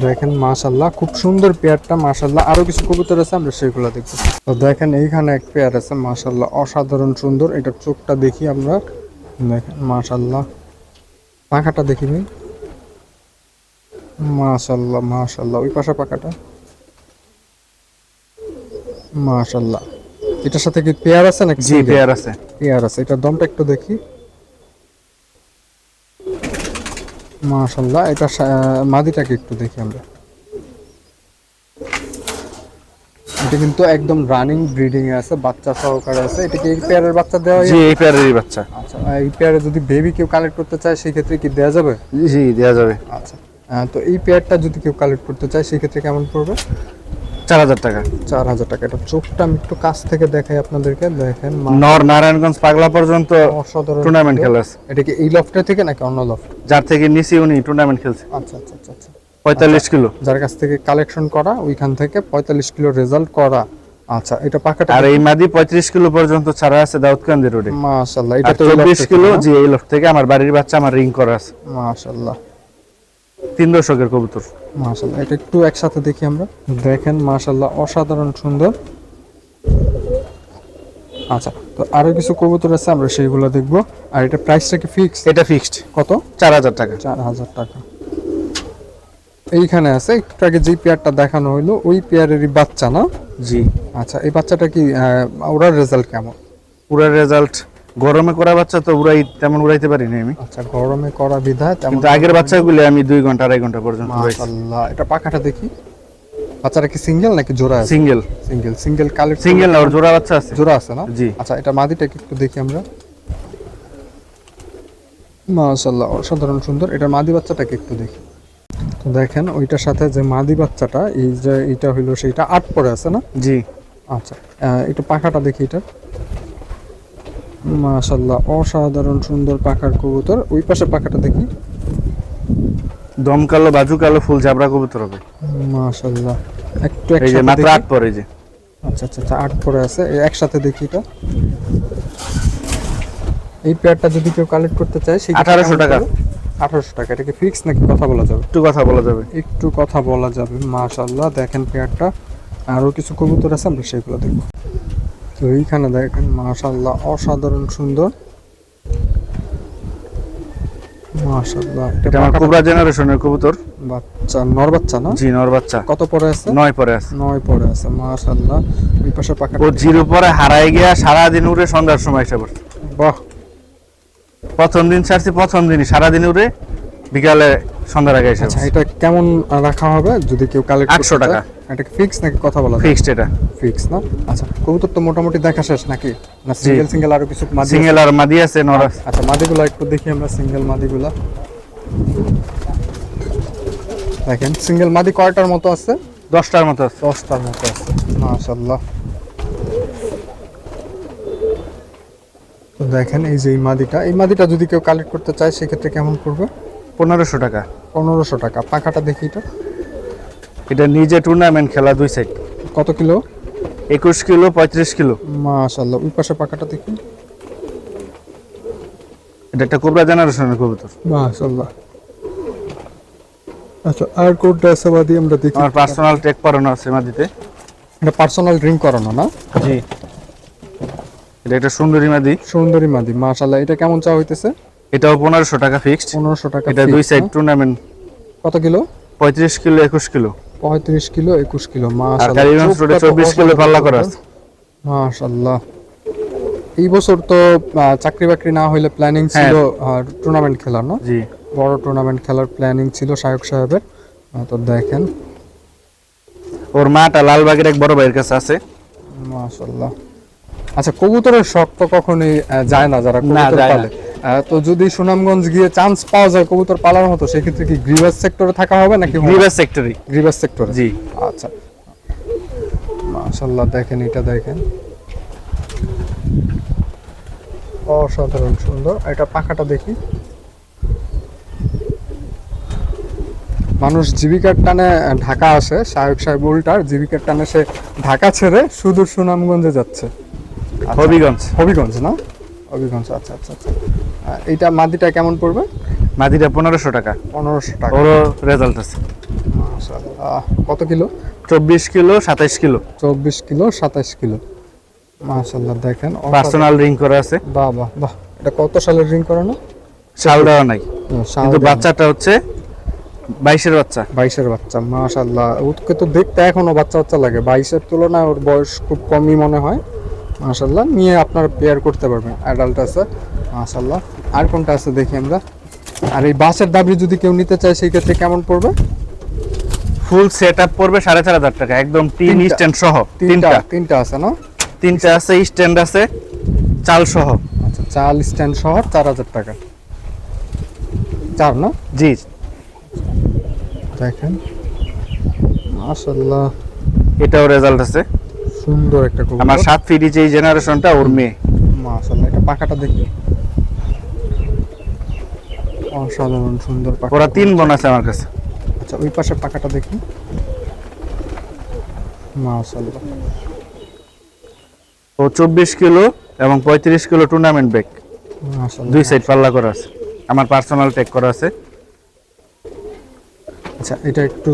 A: দেখেন মাশাআল্লাহ খুব সুন্দর পেয়ারটা, মাশাআল্লাহ। আরো কিছু কবুতর আছে, আমরা সেগুলো দেখবো। তো দেখেন এইখানে এক পেয়ার আছে, মাশাআল্লাহ অসাধারণ সুন্দর। এটার চোখটা দেখি আমরা, দেখেন মাশাআল্লাহ। পাখাটা দেখি ভাই, মাশাআল্লাহ মাশাআল্লাহ। ওই পাশে পাখাটা, মাশাআল্লাহ। এটার সাথে কি পেয়ার আছে নাকি?
B: জি পেয়ার আছে।
A: পেয়ার আছে। এটার দমটা একটু দেখি, মাশাআল্লাহ। এটা মাদিটাকে একটু দেখি আমরা। এটা কিন্তু একদম রানিং ব্রিডিং এ আছে, বাচ্চা সহকারে আছে। এটা কি এই পেয়ারের বাচ্চা দেওয়া হয়?
B: জি এই পেয়ারেরই বাচ্চা।
A: আচ্ছা, এই পেয়ারে যদি বেবি কেউ কালেক্ট করতে চায় সেই ক্ষেত্রে কি দেওয়া যাবে?
B: জি দেওয়া যাবে।
A: আচ্ছা, তো এই পেয়ারটা যদি কেউ কালেক্ট করতে চায় সেই ক্ষেত্রে কেমন পড়বে?
B: 4000 টাকা।
A: 4000 টাকা। এটা চোখটা আমি একটু কাছ থেকে দেখাই আপনাদেরকে, দেখেন
B: নর নারায়ণগঞ্জ পাগলা পর্যন্ত
A: অসাধারণ
B: টুর্নামেন্ট খেলেছে।
A: এটা কি এই লফটে থেকে নাকি অন্য লফট?
B: যার থেকে নিচে উনি টুর্নামেন্ট খেলছে।
A: আচ্ছা আচ্ছা আচ্ছা আচ্ছা।
B: 45 কিলো।
A: যার কাছ থেকে কালেকশন করা, ওইখান থেকে 45 কিলো রেজাল্ট করা। আচ্ছা, এটা পাকাটা
B: আর এই মাদি 35 কিলো পর্যন্ত ছাড়া আছে দাউদকান্দি রোডে।
A: মাশাআল্লাহ।
B: এটা
A: এটা তো
B: 24 কিলো। জি এই লফট থেকে আমার বাড়ির বাচ্চা আমার রিং করা আছে।
A: মাশাআল্লাহ
B: 3 দশকের কবুতর।
A: মাশাআল্লাহ। এটা একটু একসাথে দেখি আমরা, দেখেন মাশাআল্লাহ অসাধারণ সুন্দর। আচ্ছা, তো আরো কিছু কবুতর আছে, আমরা সেইগুলো দেখবো। আর এটা প্রাইসটা কি ফিক্স?
B: এটা ফিক্সড
A: কত?
B: 4000 টাকা।
A: 4000 টাকা। এইখানে আছে একটু আগে যে পেয়ারটা দেখানো হইলো, ওই পেয়ারেরই বাচ্চা না?
B: জি।
A: আচ্ছা, এই বাচ্চাটা কি ওরার রেজাল্ট কেমন?
B: পুরা রেজাল্ট গরমে করা বাচ্চা তো তেমন উড়াইতে পারিনি আমি।
A: আচ্ছা, গরমে করা বিধায় তেমন।
B: কিন্তু আগের বাচ্চাগুলো আমি 2 ঘন্টা 2.5 ঘন্টা পর্যন্ত উড়াইছি।
A: মাশাআল্লাহ। এটা পাখাটা দেখি, বাচ্চাটা কি সিঙ্গেল নাকি জোড়া আছে?
B: Single.
A: Single single collect.
B: Single না, ওর জোড়া বাচ্চা আছে।
A: জোড়া আছে না?
B: জি।
A: আচ্ছা, এটা মাদিটাকে একটু দেখি আমরা। মাশাআল্লাহ অসাধারণ সুন্দর। এটা মাদি বাচ্চাটাকে একটু দেখি। তো দেখেন ওইটার সাথে যে মাদি বাচ্চাটা, এই যে এটা হইলো সেইটা 8 পরে আছে না?
B: জি।
A: আচ্ছা, এটা পাখাটা দেখি। এটা মাশাআল্লাহ অসাধারণ সুন্দর পাখার কবুতর। ওই পাশে পাখাটা দেখি,
B: দম কালো বাজু কালো ফুল জাবরা কবুতর হবে।
A: মাশাআল্লাহ। একটু
B: এই যে
A: একসাথে
B: মাত্র
A: দেখি।
B: 8 পরে যে।
A: আচ্ছা আচ্ছা আচ্ছা, 8 পরে আছে। একসাথে দেখি এটা। এই পেয়ারটা যদি কেউ কালেক্ট করতে চায় সেই
B: 1800 টাকা।
A: 1800 টাকা। এটা কি ফিক্স নাকি কথা বলা যাবে?
B: একটু কথা বলা যাবে।
A: একটু কথা বলা যাবে। মাশাআল্লাহ দেখেন পেয়ারটা। আরো কিছু কবুতর আছে, আমরা সেগুলো দেখব। তো এইখানে দেখেন মাশাআল্লাহ অসাধারণ সুন্দর। মাশাআল্লাহ।
B: এটা আমার কোবরা জেনারেশনের কবুতর।
A: বাচ্চা, নর বাচ্চা না?
B: জি নর বাচ্চা।
A: কত পরে আছে?
B: 9 পরে আছে।
A: 9 পরে আছে। মাশাআল্লাহ। ওই পাশে পাখা।
B: ও জিরো পরে হারাই গিয়া সারা দিন উড়ে সন্ধ্যার সময় এসে পড়ছে।
A: বাহ।
B: প্রথম দিন ছাড়ছি, প্রথম দিনই সারা দিন উড়ে বিকালে সন্ধ্যার আগে এসে
A: আচ্ছা,
B: পড়ছে।
A: এটা কেমন রাখা হবে যদি কেউ কালেক্ট করতে
B: 800 টাকা।
A: চায়? এটা কি ফিক্স নাকি কথা বলা যাবে?
B: ফিক্সড এটা।
A: ফিক্স না? আচ্ছা, কবুতর তো মোটামুটি দেখা শেষ নাকি? না সিঙ্গেল সিঙ্গেল আরো কিছু মাদি আছে?
B: সিঙ্গেল আর মাদি আছে, নর আছে।
A: আচ্ছা, মাদিগুলো একটু দেখি আমরা, সিঙ্গেল মাদিগুলা। দেখেন সিঙ্গেল মাদি কয়টার মতো আছে?
B: 10টার মতো আছে।
A: 10টার মতো আছে। মাশাআল্লাহ। তো দেখেন এই যে এই মাদিটা যদি কেউ কালেক্ট করতে চায় সেক্ষেত্রে কেমন পড়বে?
B: 1500 টাকা।
A: 1500 টাকা। পাখাটা দেখি এটা।
B: এটা নিজে টুর্নামেন্ট খেলা 2 সাইড।
A: কত কিলো?
B: 21 kilo 35 kilo.
A: মাশাআল্লাহ। ওই পাশে পাখাটা দেখি।
B: এটা একটা কোবরা জেনারেশনের কবুতর।
A: মাশাআল্লাহ। আচ্ছা, আর কোনটা আছে মাদি আমরা দেখি।
B: আমার পার্সোনাল টেক করানো আছে মাদিতে।
A: এটা পার্সোনাল ড্রিঙ্ক করানো না?
B: জি। এটা একটা সুন্দরী মাদি।
A: সুন্দরী মাদি। মাশাআল্লাহ। এটা কেমন চা হইতেছে?
B: এটাও 1500 টাকা ফিক্সড।
A: 1500 টাকা।
B: এটা 2 সাইড টুর্নামেন্ট।
A: কত kilo?
B: 35 kilo 21 kilo.
A: 35 kilo 21 kilo.
B: আর
A: মাশাআল্লাহ।
B: কালীগঞ্জ রোডে 24 কিলো পাল্লা করা আছে।
A: মাশাআল্লাহ। এই বছর তো চাকরি বাকরি না হইলে প্ল্যানিং ছিল টুর্নামেন্ট খেলার, না?
B: জি।
A: বড় টুর্নামেন্ট খেলার প্ল্যানিং ছিল শায়ক সাহেবের। তো দেখেন
B: ওর মাটা লালবাগের এক বড় ভাইয়ের কাছে আছে।
A: মাশাআল্লাহ। আচ্ছা, কবুতরের শখ তো কখনোই যায় না যারা কবুতর
B: যায় না।
A: পালে। তো যদি সুনামগঞ্জ গিয়ে চান্স পাওয়া যায় কবুতর পালার মতো, সেক্ষেত্রে কি গ্রিভাস সেক্টরে থাকা হবে নাকি?
B: Grievous secretary.
A: গ্রিভাস সেক্টরে।
B: জি।
A: আচ্ছা, মাশাআল্লাহ। দেখেন এটা, দেখেন অসাধারণ সুন্দর। এটা পাখাটা দেখি। মানুষ জীবিকার টানে ঢাকা আসে, শায়ক সাহেব উল্টার জীবিকার টানে সে ঢাকা ছেড়ে সুদূর সুনামগঞ্জে যাচ্ছে।
B: হবিগঞ্জ।
A: হবিগঞ্জ না? হবিগঞ্জ, আচ্ছা আচ্ছা আচ্ছা। এইটা মাদিটা কেমন পড়বে?
B: মাদিটা 1500 টাকা।
A: 1500 টাকা।
B: ওরও রেজাল্ট আছে।
A: মাশাআল্লাহ। কত kilo?
B: 24 kilo 27 kilo.
A: 24 kilo 27 kilo. মাশাআল্লাহ দেখেন
B: পার্সোনাল রিং করা আছে।
A: বাহ বাহ বাহ। এটা কত সালের রিং করানো?
B: শাল দেওয়া নাই,
A: শাল
B: কিন্তু
A: দেওয়া।
B: বাচ্চাটা হচ্ছে 22-এর বাচ্চা।
A: 22-এর বাচ্চা। মাশাআল্লাহ, ওকে তো দেখতে এখনো বাচ্চা বাচ্চা লাগে। 22-এর তুলনায় ওর বয়স খুব কমই মনে হয়। মাশাআল্লাহ, নিয়ে আপনারা পেয়ার করতে পারবেন। অ্যাডাল্ট আছে মাশাআল্লাহ। আর কোনটা আছে দেখি আমরা। আর এই বাসের দাবি যদি কেউ নিতে চায় সেই ক্ষেত্রে কেমন পড়বে?
B: ফুল সেটআপ পড়বে 4500 টাকা, একদম টিন
A: তিনটা।
B: স্ট্যান্ড সহ।
A: তিনটা আছে না?
B: তিনটা আছে, স্ট্যান্ড আছে, চাল সহ।
A: আচ্ছা, চাল স্ট্যান্ড সহ 4000 টাকা। 4 না?
B: জি।
A: দেখেন মাশাআল্লাহ,
B: এটাও রেজাল্ট আছে।
A: সুন্দর একটা কবুতর।
B: আমার 7 ফিট যে জেনারেশনটা ওর মেয়ে।
A: মাশাআল্লাহ, এটা পাখাটা দেখি। অসাধারণ সুন্দর পাখা।
B: ওরা 3 বোন আছে আমার কাছে।
A: আচ্ছা, ওই পাশে পাখাটা দেখি। মাশাআল্লাহ,
B: ও 24 কিলো এবং 35 কিলো টুর্নামেন্ট ব্যাগ।
A: মাশাআল্লাহ।
B: দুই সাইড পাল্লা করা আছে, আমার পার্সোনাল ট্যাগ করা আছে।
A: আচ্ছা, এটা একটু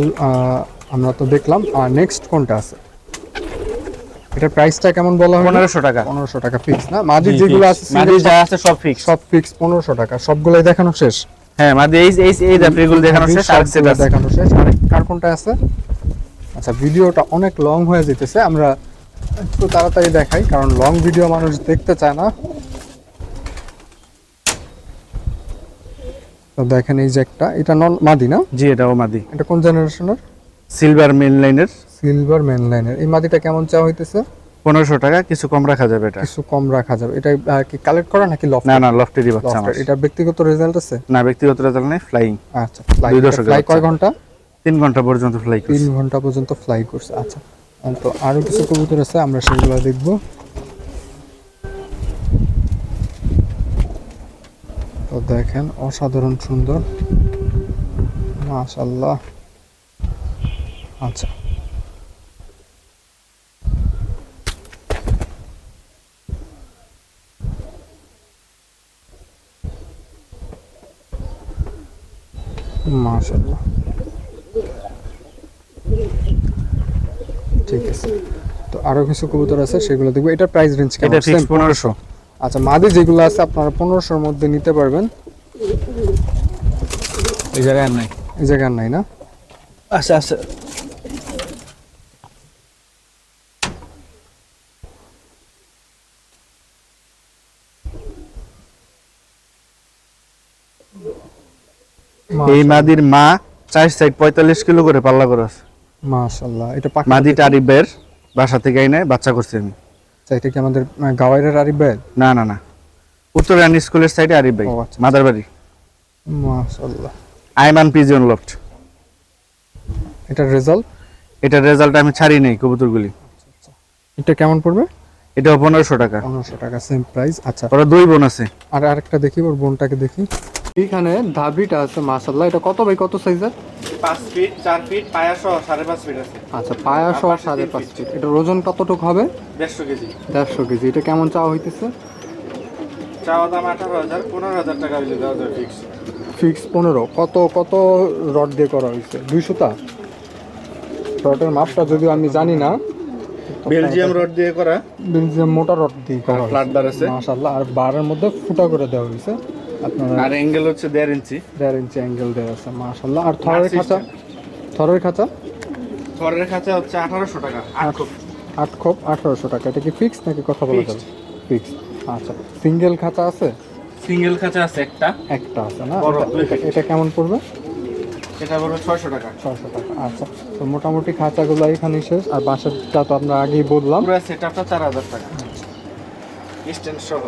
A: আমরা তো দেখলাম। আর নেক্সট কোনটা আছে? এটার প্রাইসটা কেমন বলা হয়?
B: 1500 টাকা।
A: 1500 টাকা ফিক্স না? মাদি যেগুলো আছে
B: মাদি যা আছে সব ফিক্স।
A: সব ফিক্স 1500 টাকা। সবগুলাই দেখানো শেষ?
B: হ্যাঁ, মাদি এই জাফরিগুলো দেখানো শেষ, আর সেট আছে।
A: দেখানো শেষ। আর কার কোনটা আছে? আচ্ছা, ভিডিওটা অনেক লং হয়ে যেতেছে, আমরা একটু তাড়াতাড়ি দেখাই, কারণ লং ভিডিও মানুষ দেখতে চায় না। তো দেখেন এই যে একটা, এটা নন মাদি না?
B: জি, এটাও মাদি।
A: এটা কোন জেনারেশনের?
B: সিলভার মেন লাইনের।
A: সিলভার মেন লাইনের। এই মাদিটা কেমন চাওয়া হইতেছে?
B: 1500 টাকা, কিছু কম রাখা যাবে এটা।
A: কিছু কম রাখা যাবে। এটা কি কালেক্ট করা নাকি লফট?
B: না না, লফটেরই বাচ্চা আমার।
A: এটা ব্যক্তিগত রেজাল্ট আছে?
B: না, ব্যক্তিগত রেজাল্ট নেই, ফ্লাইং।
A: আচ্ছা, ফ্লাই।
B: 2 দশকের
A: ফ্লাই
B: বাচ্চা।
A: কয় ঘন্টা?
B: 3 ঘন্টা পর্যন্ত ফ্লাই করছে।
A: 3 ঘন্টা পর্যন্ত ফ্লাই করছে। আচ্ছা, তো আরো কিছু কবুতর আছে, আমরা সেগুলো দেখব। তো দেখেন অসাধারণ সুন্দর, মাশাআল্লাহ। আচ্ছা, মাশাআল্লাহ, ঠিক আছে। তো আরো কিছু কবুতর আছে, সেগুলো দেখবো। এটার প্রাইস রেঞ্জ কেমন?
B: এটা ফিক্স
A: Same?
B: 1500।
A: আচ্ছা, মাদি যেগুলো আছে আপনারা 1500-র মধ্যে নিতে পারবেন।
B: এই জায়গায় আর নাই।
A: এই জায়গায় নাই না?
B: আচ্ছা আচ্ছা। এই মাদির মা 4 সাইড 45 কিলো করে পাল্লা করা আছে।
A: মাশাআল্লাহ, এটা পাখা।
B: মাদি টারিবের বাসা থেকে এনে বাচ্চা করছি আমি।
A: আচ্ছা, এটা কি আমাদের গাওয়াইরের আরিফ ভাই?
B: না না না, উত্তরায়ণ স্কুলের সাইডে আরিফ ভাই,
A: ও আচ্ছা।
B: মাদার বাড়ি।
A: মাশাআল্লাহ,
B: আইমান পিজন লফট।
A: এটার রেজাল্ট?
B: এটার রেজাল্ট আমি ছাড়ি নাই কবুতরগুলি।
A: এটা কেমন পড়বে?
B: এটাও 1500 টাকা।
A: 1500 টাকা, সেম প্রাইস। আচ্ছা,
B: ওরা 2 বোন আছে।
A: আর আরেকটা দেখি, ওর বোনটাকে দেখি। এইখানে ধাবিটা আছে মাশাআল্লাহ। এটা কত বাই কত সাইজের?
B: 5 ফিট 4 ফিট পায়া সহ 5.5 ফিট আছে।
A: আচ্ছা, পায়া সহ 5.5 ফিট। এটার ওজন কতটুকু হবে?
B: 150 কেজি।
A: 150 কেজি। এটা কেমন চাওয়া হইতেছে?
B: চাওয়া দাম 18,000, 15,000 টাকা হইলে দেওয়া যাবে ফিক্স।
A: ফিক্স 15। কত কত রড দিয়ে করা হয়েছে? 200 টা? রডের মাপটা যদিও আমি জানি না।
B: বেলজিয়াম রড দিয়ে করা,
A: বেলজিয়াম মোটা রড দিয়ে করা
B: ফ্ল্যাট বার আছে।
A: মাশাআল্লাহ। আর বারের মধ্যে ফুটা করে দেওয়া হয়েছে আপনারা।
B: আর অ্যাঙ্গেল হচ্ছে 1.5 ইঞ্চি।
A: 1.5 ইঞ্চি অ্যাঙ্গেল দেওয়া আছে মাশাআল্লাহ। আর থরের খাঁচা? থরের খাঁচা?
B: থরের খাঁচা হচ্ছে 1800 টাকা। 8 খোপ।
A: 8 খোপ 1800 টাকা। এটা কি ফিক্স নাকি কথা বলা যাবে? ফিক্স। আচ্ছা, সিঙ্গেল খাঁচা আছে?
B: সিঙ্গেল খাঁচা আছে একটা।
A: একটা আছে না?
B: বড়,
A: এটা কেমন পড়বে?
B: এটা বলবো 600 টাকা।
A: 600 টাকা। আচ্ছা, তো মোটামুটি খাঁচাগুলো এখানে শেষ। আর বাসাটা তো আমরা আগেই বললাম।
B: পুরো সেটআপটা 4000 টাকা। স্ট্যান্ড সহ।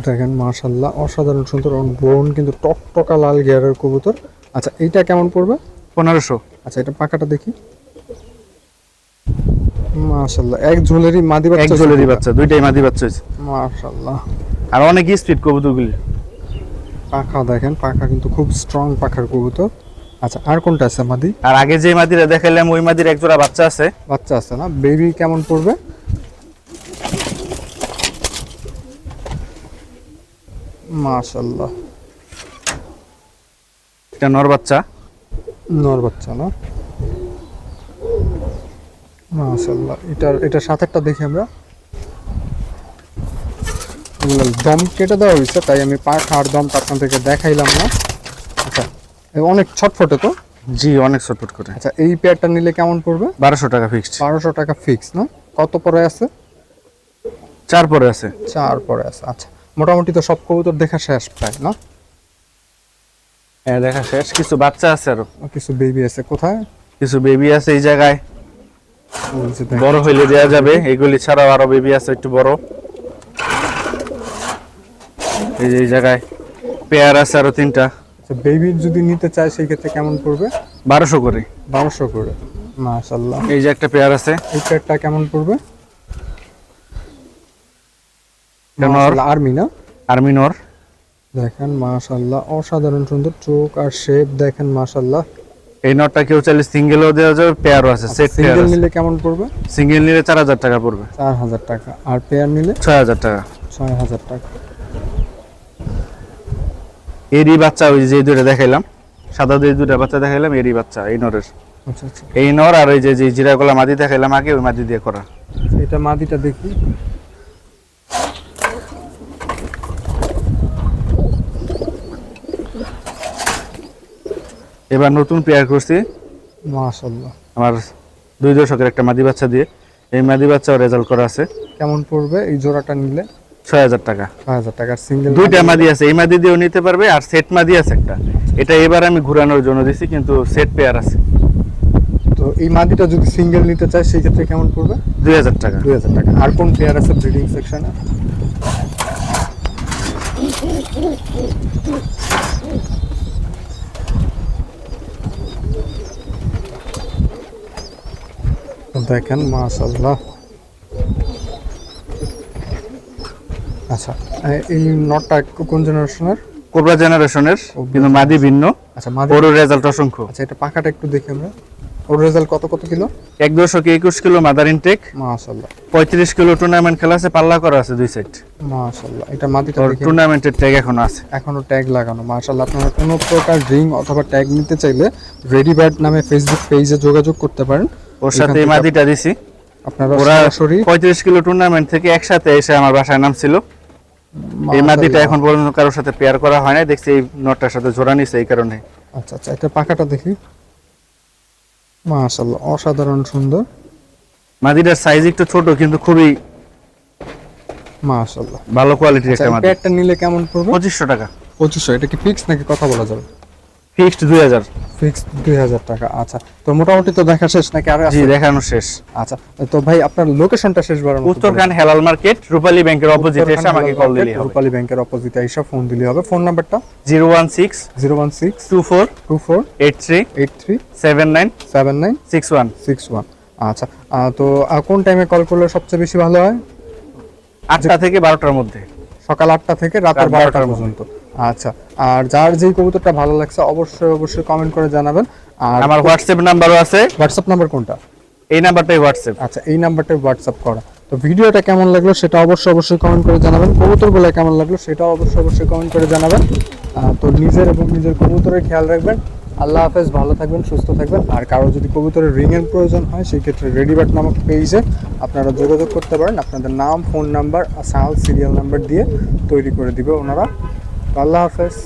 A: দেখেন মাশাআল্লাহ, অসাধারণ সুন্দর। বোন কিন্তু টকটকা লাল গিয়ারের কবুতর। আচ্ছা, এইটা কেমন পড়বে?
B: 1500।
A: আচ্ছা, এটা পাকাটা দেখি। মাশাআল্লাহ, এক ঝোলেরই মাদি বাচ্চা।
B: এক ঝোলেরই বাচ্চা, দুইটাই মাদি বাচ্চা হয়েছে।
A: মাশাআল্লাহ।
B: আর অনেক স্পিড কবুতরগুলি।
A: পাখা দেখেন, পাখা কিন্তু খুব স্ট্রং পাখার কবুতর। আচ্ছা, আর কোনটা আছে মাদি?
B: আর আগে যে মাদিরা দেখাইলাম ওই মাদির এক জোড়া বাচ্চা আছে।
A: বাচ্চা আছে না? বেবি কেমন পড়বে? মাশাআল্লাহ,
B: এটা নর বাচ্চা।
A: নর বাচ্চা না? মাশাআল্লাহ, এটার সাথেরটা দেখি আমরা। এগুলো দম কেটে দেওয়া হয়েছে, তাই আমি পাখা আর দমটা আপনাদেরকে দেখাইলাম না। আচ্ছা, অনেক ছটফটে তো।
B: জি, অনেক ছটফট করে।
A: আচ্ছা, এই পেয়ারটা নিলে কেমন পড়বে?
B: 1200 টাকা ফিক্সড।
A: 1200 টাকা ফিক্স না? কত পরে আছে?
B: 4 পরে আছে।
A: 4 পরে আছে। আচ্ছা, মোটামুটি তো সব কবুতর দেখা শেষ প্রায় না?
B: হ্যাঁ, দেখা শেষ। কিছু বাচ্চা আছে আরো,
A: কিছু বেবি আছে। কোথায়?
B: কিছু বেবি আছে এই জায়গায়,
A: ওই যে দেখেন।
B: বড় হইলে দেওয়া যাবে। এগুলি ছাড়াও আরো বেবি আছে একটু বড়, এই যে এই জায়গায় পেয়ার আছে আরো 3টা।
A: আচ্ছা, বেবি যদি নিতে চায় সেই ক্ষেত্রে কেমন পড়বে?
B: 1200 করে।
A: 1200 করে। মাশাআল্লাহ,
B: এই যে একটা পেয়ার আছে,
A: এই পেয়ারটা কেমন পড়বে?
B: এটা নর।
A: মাশাআল্লাহ, আর্মি না?
B: আর্মি নর।
A: দেখেন মাশাআল্লাহ, অসাধারণ সুন্দর চোখ আর শেপ দেখেন মাশাআল্লাহ।
B: এই নটটা কেউ চাইলে সিঙ্গেলও দেওয়া যাবে, পেয়ারও আছে, সেট পেয়ার
A: সিঙ্গেল
B: আছে।
A: নিলে কেমন পড়বে?
B: সিঙ্গেল নিলে 4000 টাকা পড়বে।
A: 4000 টাকা। আর পেয়ার নিলে
B: 6000 টাকা।
A: 6000 টাকা।
B: এরই বাচ্চা, ওই যে দুইটা দেখাইলাম, সাদা দিয়ে দুইটা বাচ্চা দেখাইলাম, এরই বাচ্চা এই নরের।
A: আচ্ছা আচ্ছা,
B: এই নর আর ওই যে জিরাগোলা মাদি দেখাইলাম আগে, ওই মাদি দিয়ে করা।
A: এটা মাদিটা দেখি।
B: এবার নতুন পেয়ার করছি
A: মাশাআল্লাহ,
B: আমার 2 দশকের একটা মাদি বাচ্চা দিয়ে। এই মাদি বাচ্চাও রেজাল্ট করা আছে।
A: কেমন পড়বে এই জোড়াটা নিলে?
B: 6000 টাকা।
A: 6000 টাকা। সিঙ্গেল
B: দুইটা মাদি আছে, এই মাদি দিয়েও নিতে পারবে, আর সেট মাদি আছে একটা। এটা এবার আমি ঘুরানোর জন্য দিছি, কিন্তু সেট পেয়ার আছে।
A: তো এই মাদিটা যদি সিঙ্গেল নিতে চায় সেই ক্ষেত্রে কেমন পড়বে?
B: 2000 টাকা।
A: 2000 টাকা। আর কোন পেয়ার আছে ব্রিডিং সেকশনে? দেখেন মাশাআল্লাহ। আচ্ছা, এই নটটা কোন জেনারেশনের?
B: কোবরা জেনারেশনের, কিন্তু মাদি ভিন্ন।
A: আচ্ছা, মাদি।
B: ওর রেজাল্ট অসংখ্য।
A: আচ্ছা, এটা পাখাটা একটু দেখি আমরা। ওর রেজাল্ট কত কত কিলো?
B: 1 দশকে 21 কিলো মাদার ইনটেক,
A: মাশাআল্লাহ
B: 35 কিলো টুর্নামেন্ট খেলা আছে, পাল্লা করা আছে 2 সাইড।
A: মাশাআল্লাহ। এটা মাদিটা
B: ওর
A: দেখি।
B: টুর্নামেন্টের ট্যাগ এখনো আছে।
A: এখনো ট্যাগ লাগানো। মাশাআল্লাহ, আপনারা কোনো প্রকার রিং অথবা ট্যাগ নিতে চাইলে রেডি বার্ড নামে ফেসবুক পেজে যোগাযোগ করতে পারেন।
B: ওর সাথে এই মাদিটা দিছি।
A: আপনারা
B: ওরা
A: সরাসরি
B: 35 কিলো টুর্নামেন্ট থেকে একসাথে এসে আমার বাসায় নামছিল। এই মাদিটা এখন পর্যন্ত কারোর সাথে পেয়ার করা হয় না, দেখছি এই নটটার সাথে জোড়া নিছে এই কারণে।
A: আচ্ছা আচ্ছা, এটা পাখাটা দেখি। মাশাআল্লাহ, অসাধারণ সুন্দর।
B: মাদিটার সাইজ একটু ছোট, কিন্তু খুবই
A: মাশাআল্লাহ,
B: ভালো কোয়ালিটির
A: আচ্ছা,
B: একটা
A: এই
B: মাদি।
A: পেয়ারটা নিলে কেমন পড়বে?
B: 2500 টাকা
A: 2500। এটা কি ফিক্স নাকি কথা বলা যাবে?
B: ফিক্সড 2000।
A: ফিক্স 2000 টাকা। আচ্ছা, তো মোটামুটি তো দেখা শেষ নাকি আরো
B: জি,
A: আছে?
B: দেখানো শেষ।
A: আচ্ছা, তো ভাই আপনার লোকেশনটা শেষবারের মতো বলুন।
B: উত্তরখান হেলাল মার্কেট, রূপালী ব্যাংকের অপোজিটে এসে আমাকে কল দিলেই হবে।
A: রূপালী ব্যাংকের অপোজিটে এসে ফোন দিলেই হবে। ফোন নাম্বারটা?
B: 016
A: 016
B: 24
A: 24
B: 83
A: 83
B: 79
A: 79
B: 61।
A: 61। আচ্ছা, তো কোন টাইমে কল করলে সবচেয়ে বেশি ভালো হয়?
B: 8টা থেকে 12টার মধ্যে।
A: সকাল 8টা থেকে রাতের
B: রাত
A: 12টা
B: 12টার
A: পর্যন্ত। আচ্ছা, আর যার যেই কবুতরটা ভালো লাগছে অবশ্যই অবশ্যই কমেন্ট করে জানাবেন। আর
B: আমার হোয়াটসঅ্যাপ নাম্বারও আছে,
A: হোয়াটসঅ্যাপ নাম্বার কোনটা?
B: এই নাম্বারটাই হোয়াটসঅ্যাপ।
A: আচ্ছা, এই নাম্বারটাই হোয়াটসঅ্যাপ করা। তো ভিডিওটা কেমন লাগলো সেটা অবশ্যই অবশ্যই কমেন্ট করে জানাবেন। কবুতরগুলো কেমন লাগলো সেটাও অবশ্যই অবশ্যই কমেন্ট করে জানাবেন। তো নিজের এবং নিজের কবুতরের খেয়াল রাখবেন। আল্লাহ হাফেজ, ভালো থাকবেন, সুস্থ থাকবেন। আর কারো যদি কবুতরের রিংয়ের প্রয়োজন হয় সেই ক্ষেত্রে রেডিবার্ড নামক পেজে আপনারা যোগাযোগ করতে পারেন। আপনাদের নাম, ফোন নাম্বার, সাল, সিরিয়াল নাম্বার দিয়ে তৈরি করে দিবে ওনারা। আল্লাহ হাফেজ।